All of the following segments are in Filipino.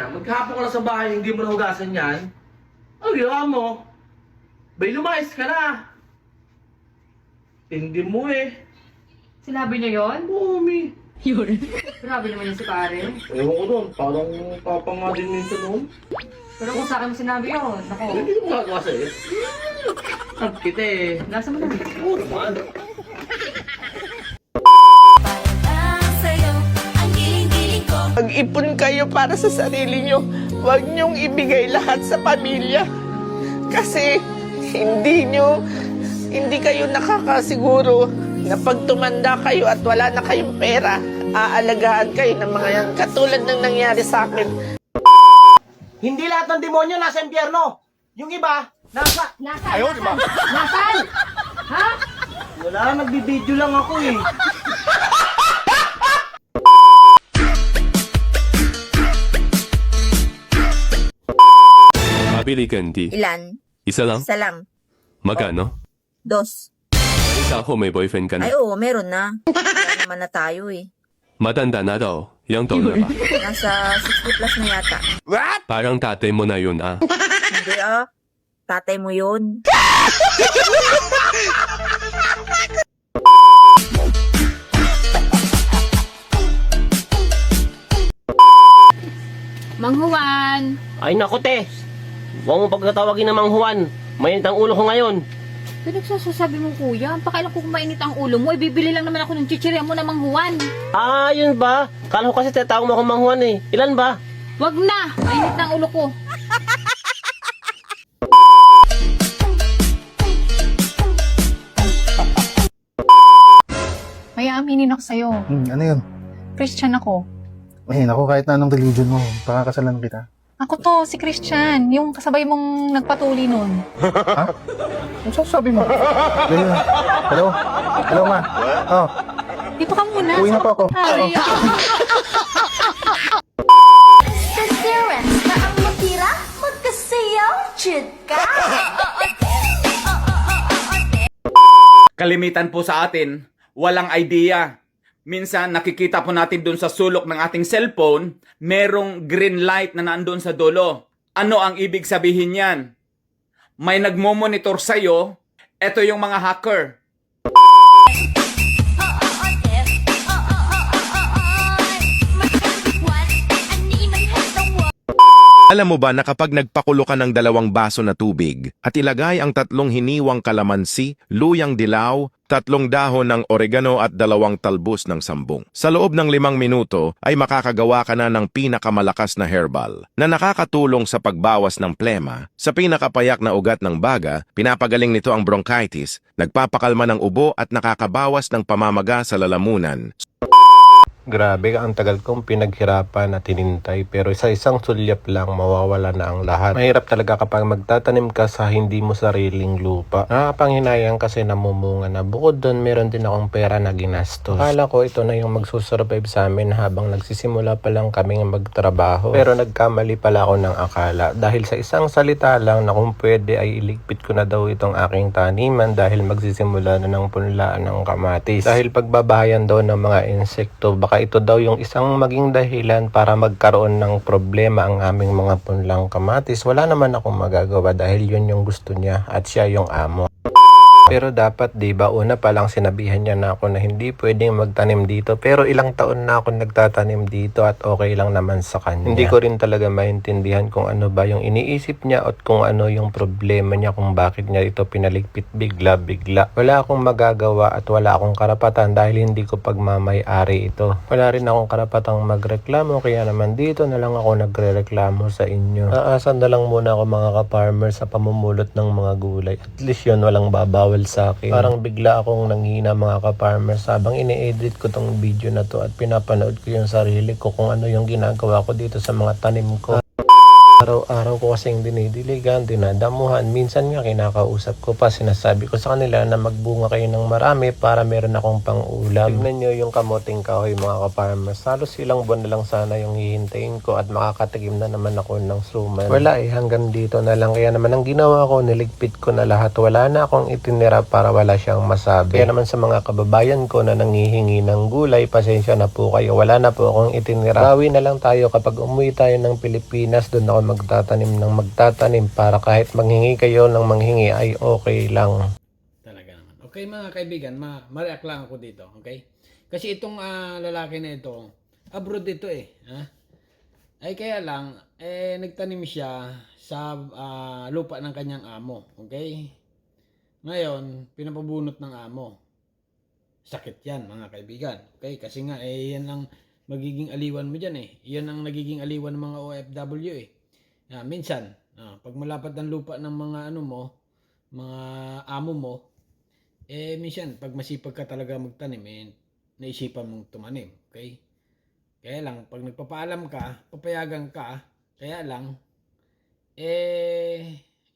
yan? Maghapon ka lang sa bahay, hindi mo nahugasan yan? Ano ginawa mo? Bay, lumayas ka na. Hindi mo eh. Sinabi niya yon? Oo, Mi. Yun. Grabe naman yun si pare. Ewan ko doon, parang papa nga din minsan noon. Pero kung sa akin mo sinabi yun, ako, Hindi ko magagawa sa'yo. Ang kita eh. nasa mo na. Oo naman. Mag-ipon kayo para sa sarili nyo. Huwag nyong ibigay lahat sa pamilya. Kasi hindi kayo nakakasiguro na pag tumanda kayo at wala na kayong pera, aalagaan kayo ng mga yan. Katulad ng nangyari sa akin. Hindi lahat ng demonyo nasa impyerno. Yung iba, nasa... Ayaw, di ba? Nasaan? Ha? Wala, nagbibideo lang ako eh. Mabili candy. Ilan? Isa lang? Isa lang. Magkano? Dos. Isa ako may boyfriend ka Ay, na. oo, meron na. Wala naman na tayo eh. Matanda na daw. Ilang taon na ba? Nasa 60 plus na yata. Parang tatay mo na yun ah. Hindi ah. Tatay mo yun. Mang Juan! Ay naku te, huwag mo pagkatawagin ng Mang Juan. Mainit ang ulo ko ngayon. Pinagsasasabi mo kuya, pakailan ko kung mainit ang ulo mo, ibibili lang naman ako ng chichirya mo na Mang Juan. Ah, yun ba? Kala ko kasi tatawag mo akong Mang Juan eh. Ilan ba? Wag na! Mainit na ang ulo ko. May aaminin ako sa'yo. Ano yun? Christian ako. Ay, naku, kahit na anong religion mo, pakakasalan kita. Ako to, si Christian. Yung kasabay mong nagpatuli nun. Ha? Ano sasabi mo? Ganyan. Hello? Hello, ma. Oh, Dito ka muna. uwi na po ako. Ay, Perseverance na ang matira, magkasayaw, chika. Kalimitan po sa atin, walang idea. Minsan nakikita po natin doon sa sulok ng ating cellphone, merong green light na nandoon sa dulo. Ano ang ibig sabihin yan? May nagmo-monitor sa'yo, eto yung mga hacker. Alam mo ba na kapag nagpakulo ka ng 2 baso na tubig at ilagay ang 3 hiniwang kalamansi, luyang dilaw, 3 dahon ng oregano at 2 talbos ng sambong. Sa loob ng 5 minuto ay makakagawa ka na ng pinakamalakas na herbal na nakakatulong sa pagbawas ng plema, sa pinakapayak na ugat ng baga, pinapagaling nito ang bronchitis, nagpapakalma ng ubo at nakakabawas ng pamamaga sa lalamunan. Grabe, ang tagal kong pinaghirapan at hinintay pero sa isang sulyap lang mawawala na ang lahat. Mahirap talaga kapag magtatanim ka sa hindi mo sariling lupa. Nakapanghinayang kasi namumunga na. Bukod doon, meron din akong pera na ginastos. Akala ko ito na yung magsusurvive sa amin habang nagsisimula pa lang kaming magtrabaho. Pero nagkamali pala ako ng akala. Dahil sa isang salita lang na kung pwede ay iligpit ko na daw itong aking taniman dahil magsisimula na ng punlaan ng kamatis. Dahil pagbabahayan daw ng mga insekto, baka ito daw yung isang maging dahilan para magkaroon ng problema ang aming mga punlang kamatis. Wala naman akong magagawa dahil yun yung gusto niya at siya yung amo. Pero dapat, di ba, una pa lang sinabihan niya na ako na hindi pwedeng magtanim dito. Pero ilang taon na ako nagtatanim dito at okay lang naman sa kanya. Hindi ko rin talaga maintindihan kung ano ba yung iniisip niya at kung ano yung problema niya kung bakit niya ito pinaligpit bigla-bigla. Wala akong magagawa at wala akong karapatan dahil hindi ko pagmamay-ari ito. Wala rin akong karapatang magreklamo kaya naman dito na lang ako nagrereklamo sa inyo. Aasan na lang muna ako mga ka-farmer sa pamumulot ng mga gulay. At least yun walang babawal sa akin. Parang bigla akong nanghina mga ka-farmers habang ine-edit ko tong video na to at pinapanood ko yung sarili ko kung ano yung ginagawa ko dito sa mga tanim ko. Araw-araw ko kasing dinidiligan, dinadamuhan. Minsan nga kinakausap ko pa, sinasabi ko sa kanila na magbunga kayo ng marami para meron akong pang-ulam. Tignan nyo yung kamuting kahoy mga ka-farmers. Halos ilang buwan na lang sana yung hihintayin ko at makakatikim na naman ako ng suman. Wala hanggang dito na lang. Kaya naman ang ginawa ko, niligpit ko na lahat. Wala na akong itinira para wala siyang masabi. Kaya naman sa mga kababayan ko na nanghihingi ng gulay, pasensya na po kayo. Wala na po akong itinira. Bawi na lang tayo kapag umuwi tayo ng Pilipinas. Doon ako magtatanim para kahit manghingi kayo ng manghingi ay okay lang. Talaga naman. Okay mga kaibigan, ma-react lang ako dito, okay? Kasi itong lalaki na ito, abroad dito Ay kaya lang, nagtanim siya sa lupa ng kanyang amo, okay? Ngayon, pinapabunot ng amo. Sakit yan mga kaibigan, okay? Kasi nga, yan ang magiging aliwan mo dyan Yan ang nagiging aliwan ng mga OFW minsan, pag malapat ang lupa ng mga mga amo mo, minsan, pag masipag ka talaga magtanim, naisipan mong tumanim, okay? Kaya lang, pag nagpapaalam ka, papayagan ka, kaya lang,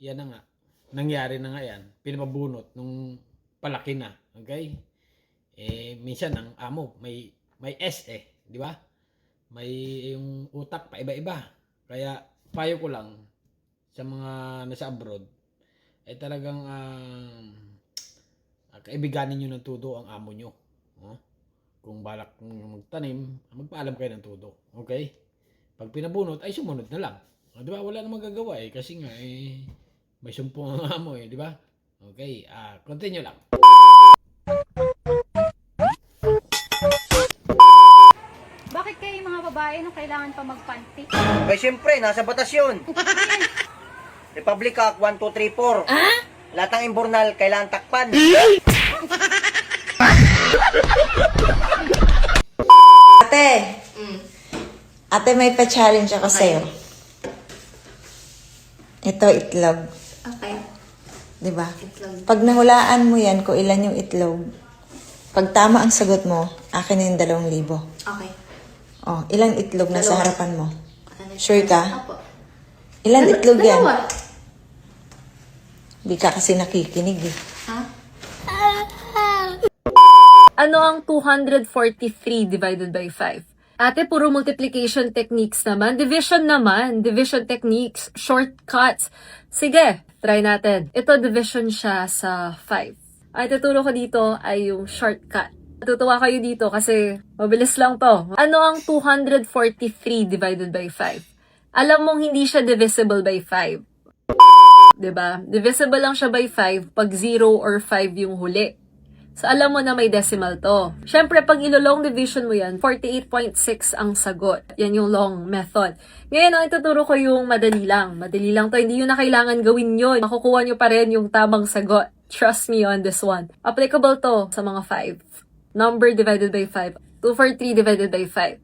yan na nga, nangyari na nga yan, pinapabunot nung palaki na, okay? Minsan, ang amo, may S di ba? May yung utak pa iba-iba, kaya, payo ko lang sa mga nasa abroad ay talagang kaibiganin nyo ng todo ang amo nyo. Kung balak magtanim, magpaalam kayo ng todo. Okay? Pag pinabunot, ay sumunod na lang. Di ba? Wala namang gagawa kasi nga may sumpong ang amo di ba? Okay, continue lang. Bakit kayo mga babae kailangan pa magpanty? Ay, siyempre, nasa batas yun. Republic Act 1234. Lahat ng imbornal, kailangan takpan. Ate, may pa-challenge ako sa'yo. Ito, itlog. Okay. Diba? Pag nahulaan mo yan, kung ilan yung itlog, pag tama ang sagot mo, akin yung 2,000. Okay. Oh, ilang itlog na sa harapan mo? Sure ka? Apo. Ilan itlog yan? Dalawa. Di ka kasi nakikinig Ha? Ano ang 243 divided by 5? Ate, puro multiplication techniques naman. Division naman. Division techniques. Shortcuts. Sige, try natin. Ito, division siya sa 5. Ay, tuturo ko dito ay yung shortcut. Natutuwa kayo dito kasi mabilis lang to. Ano ang 243 divided by 5? Alam mong hindi siya divisible by 5. Diba? Divisible lang siya by 5 pag 0 or 5 yung huli. So, alam mo na may decimal to. Siyempre, pag ilo-long division mo yan, 48.6 ang sagot. Yan yung long method. Ngayon, ang ituturo ko yung madali lang. Madali lang to. Hindi yun na kailangan gawin yun. Makukuha nyo pa rin yung tamang sagot. Trust me on this one. Applicable to sa mga 5. Number divided by 5. 243 divided by 5.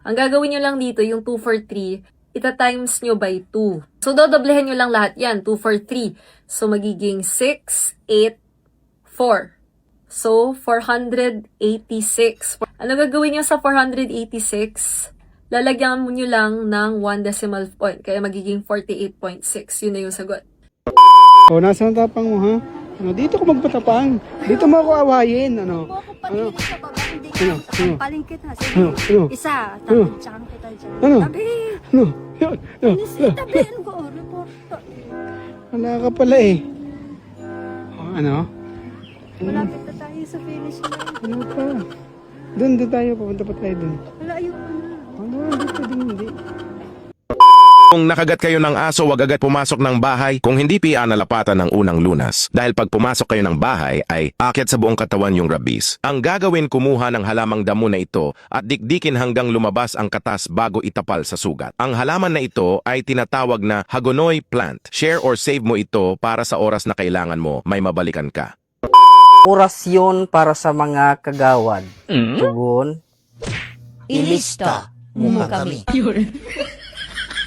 Ang gagawin nyo lang dito, yung 243, ita-times nyo by 2. So, dodoblehan nyo lang lahat yan. 243. So, magiging 6, 8, 4. So, 486. Ano gagawin nyo sa 486? Lalagyan mo nyo lang ng 1 decimal point. Kaya magiging 48.6. Yun na yung sagot. O, nasaan ang tapang mo, ha? Dito ko magpatapang. Dito mo ako awayin. Ano? Ano? Sa baba, hindi ka Ano? sampaling kita. Sige. Ano? Isa, tatansyaan kita dyan. Ano? Tabi! Ano? Yun. Ano? Tabi, ano ko? Report. Wala ka pala O, ano? Malapit na tayo sa finish line. Ano pa? Doon tayo. Pupunta pa tayo doon. Wala, ayoko na. Ano? Hindi pwedeng hindi. Kung nakagat kayo ng aso, wag agad pumasok ng bahay kung hindi nalapatan ng unang lunas. Dahil pag pumasok kayo ng bahay ay akyat sa buong katawan yung rabies. Ang gagawin, kumuha ng halamang damo na ito at dikdikin hanggang lumabas ang katas bago itapal sa sugat. Ang halaman na ito ay tinatawag na hagonoy plant. Share or save mo ito para sa oras na kailangan mo may mabalikan ka. Orasyon para sa mga kagawad. Tugon. Ilista mo kami.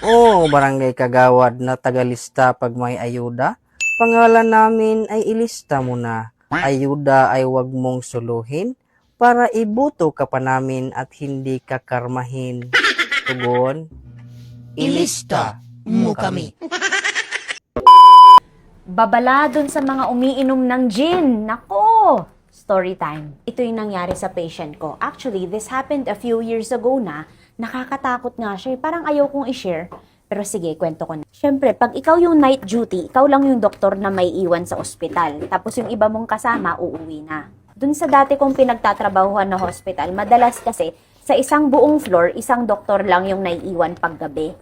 Oo, barangay kagawad na tagalista pag may ayuda. Pangalan namin ay ilista mo na. Ayuda ay wag mong suluhin para ibuto ka pa namin at hindi ka karmahin. Tugon. ilista mo kami. Babala dun sa mga umiinom ng gin. Nako! Story time. Ito yung nangyari sa patient ko. Actually, this happened a few years ago na. Nakakatakot nga siya. Parang ayaw kong i-share. Pero sige, kwento ko na. Siyempre, pag ikaw yung night duty, ikaw lang yung doktor na may iwan sa ospital. Tapos yung iba mong kasama, uuwi na. Dun sa dati kong pinagtatrabahuhan na hospital, madalas kasi sa isang buong floor, isang doktor lang yung naiiwan paggabi.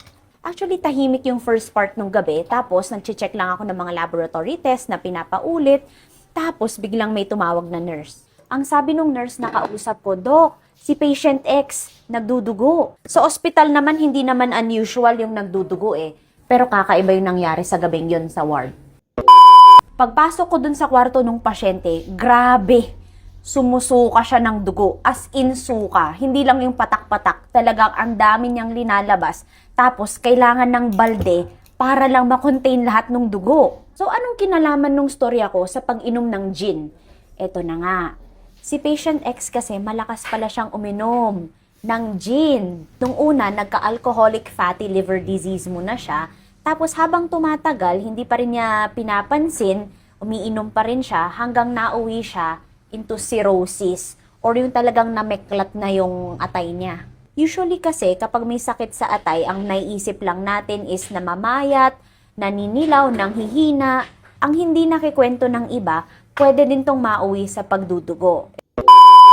Actually, tahimik yung first part ng gabi. Tapos, nag-check lang ako ng mga laboratory test na pinapaulit. Tapos, biglang may tumawag na nurse. Ang sabi nung nurse na kausap ko, Dok, si patient X, nagdudugo. Sa ospital naman, hindi naman unusual yung nagdudugo eh. Pero kakaiba yung nangyari sa gabing yun sa ward. Pagpasok ko dun sa kwarto ng pasyente, grabe. Sumusuka siya ng dugo. As in suka. Hindi lang yung patak-patak. Talagang ang dami niyang linalabas. Tapos, kailangan ng balde para lang makontain lahat ng dugo. So, anong kinalaman nung storya ko sa pag-inom ng gin? Eto na nga. Si patient X kasi malakas pala siyang uminom ng gin. Nung una, nagka-alcoholic fatty liver disease muna siya. Tapos habang tumatagal, hindi pa rin niya pinapansin, umiinom pa rin siya hanggang nauwi siya into cirrhosis or yung talagang nameklat na yung atay niya. Usually kasi kapag may sakit sa atay, ang naiisip lang natin is namamayat, naninilaw, nanghihina. Ang hindi nakikwento ng iba, pwede din tong mauwi sa pagdudugo.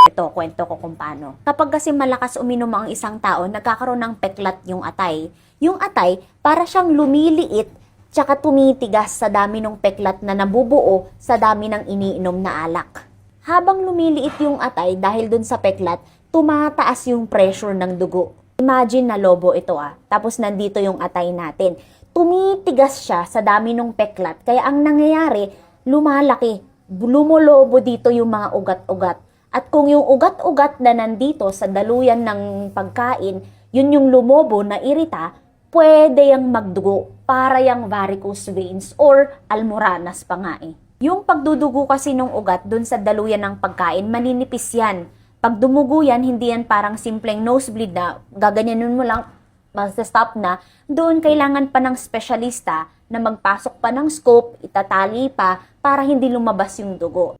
Ito, kwento ko kung paano. Kapag kasi malakas uminom ang isang tao, nagkakaroon ng peklat yung atay. Yung atay, para siyang lumiliit, tsaka tumitigas sa dami ng peklat na nabubuo sa dami ng iniinom na alak. Habang lumiliit yung atay dahil dun sa peklat, tumataas yung pressure ng dugo. Imagine na lobo ito tapos nandito yung atay natin. Tumitigas siya sa dami ng peklat, kaya ang nangyayari, lumalaki. Lumolobo dito yung mga ugat-ugat. At kung yung ugat-ugat na nandito sa daluyan ng pagkain, yun yung lumobo na irita, pwede yang magdugo para yang varicose veins or almoranas pa nga eh. Yung pagdudugo kasi ng ugat dun sa daluyan ng pagkain, maninipis yan. Pag dumugo yan, hindi yan parang simpleng nosebleed na gaganyanin mo lang, mag-stop na. Doon kailangan pa ng espesyalista na magpasok pa ng scope, itatali pa para hindi lumabas yung dugo.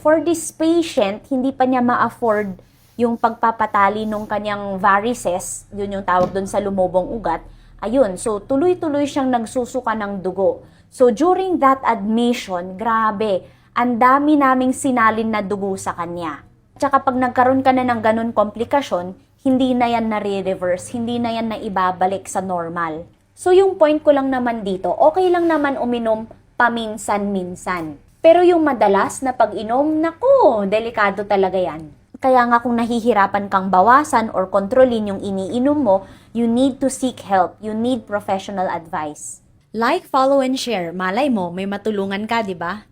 For this patient, hindi pa niya ma-afford yung pagpapatali ng kanyang varices, yun yung tawag doon sa lumobong ugat. Ayun, so tuloy-tuloy siyang nagsusuka ng dugo. So during that admission, grabe, ang dami naming sinalin na dugo sa kanya. Tsaka pag nagkaroon ka na ng ganun komplikasyon, hindi na yan na-reverse, hindi na yan na ibabalik sa normal. So yung point ko lang naman dito, okay lang naman uminom paminsan-minsan. Pero yung madalas na pag-inom, naku, delikado talaga yan. Kaya nga kung nahihirapan kang bawasan or kontrolin yung iniinom mo, you need to seek help. You need professional advice. Like, follow, and share. Malay mo, may matulungan ka, di ba?